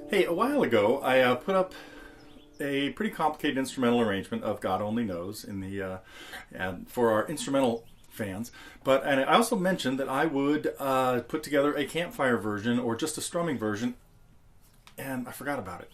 Hey, a while ago I put up a pretty complicated instrumental arrangement of God Only Knows in the for our instrumental fans. And I also mentioned that I would put together a campfire version or just a strumming version, and I forgot about it.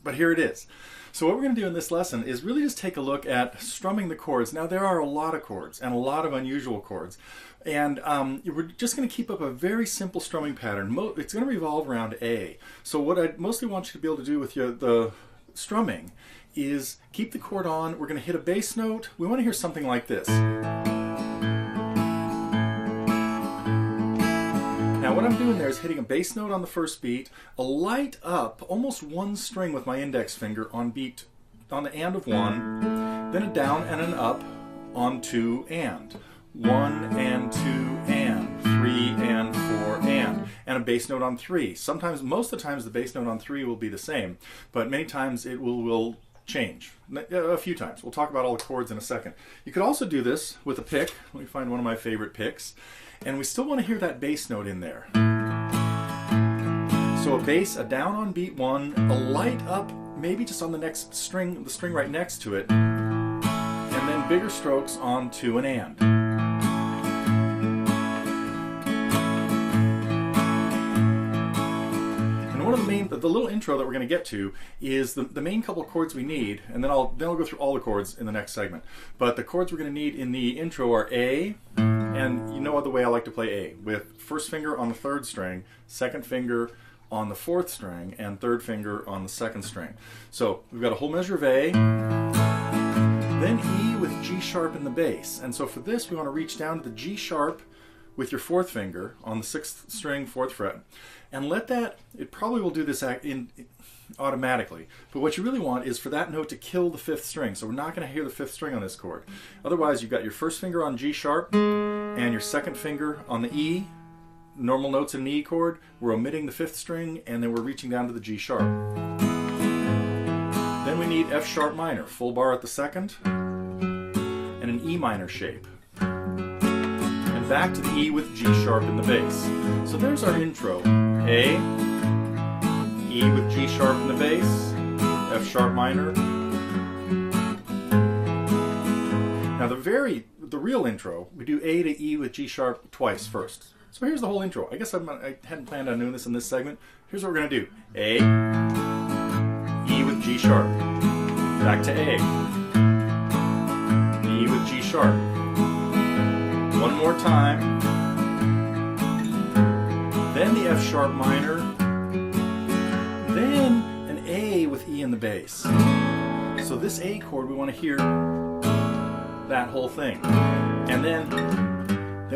But here it is. So what we're going to do in this lesson is really just take a look at strumming the chords. Now there are a lot of chords and a lot of unusual chords. And we're just going to keep up a very simple strumming pattern. It's going to revolve around A. So what I mostly want you to be able to do with the strumming is keep the chord on. We're going to hit a bass note. We want to hear something like this. Now what I'm doing there is hitting a bass note on the first beat, a light up, almost one string with my index finger on the and of one, then a down and an up on two and. 1 and 2 and 3 and 4 and a bass note on 3. Sometimes, most of the times the bass note on 3 will be the same, but many times it will change. A few times. We'll talk about all the chords in a second. You could also do this with a pick. Let me find one of my favorite picks. And we still want to hear that bass note in there. So a bass, a down on beat 1, a light up maybe just on the next string, the string right next to it, and then bigger strokes on 2 and. One of the little intro that we're going to get to is the main couple of chords we need, and then I'll go through all the chords in the next segment. But the chords we're going to need in the intro are A, and you know the way I like to play A, with first finger on the third string, second finger on the fourth string, and third finger on the second string. So we've got a whole measure of A, then E with G sharp in the bass. And so for this we want to reach down to the G sharp with your fourth finger on the sixth string, fourth fret, and let that, it probably will do this automatically, but what you really want is for that note to kill the fifth string, so we're not going to hear the fifth string on this chord. Otherwise, you've got your first finger on G sharp and your second finger on the E, normal notes in an E chord, we're omitting the fifth string, and then we're reaching down to the G sharp. Then we need F sharp minor, full bar at the second, and an E minor shape. Back to the E with G sharp in the bass. So there's our intro. A, E with G sharp in the bass, F sharp minor. Now the real intro, we do A to E with G sharp twice first. So here's the whole intro. I guess I hadn't planned on doing this in this segment. Here's what we're going to do. A, E with G sharp. Back to A. E with G sharp. One more time, then the F sharp minor, then an A with E in the bass. So this A chord, we want to hear that whole thing. And then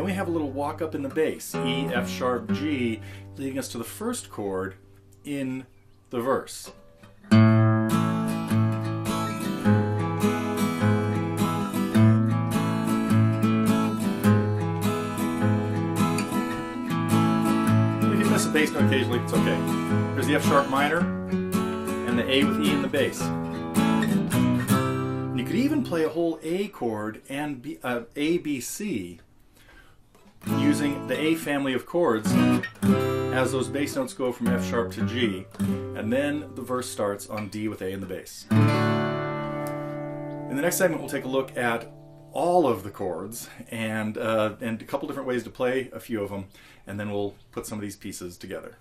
we have a little walk up in the bass, E, F sharp, G, leading us to the first chord in the verse. Bass note occasionally, it's okay. There's the F sharp minor and the A with E in the bass. And you could even play a whole A chord and A, B, C using the A family of chords as those bass notes go from F sharp to G, and then the verse starts on D with A in the bass. In the next segment we'll take a look at all of the chords and a couple different ways to play a few of them, and then we'll put some of these pieces together.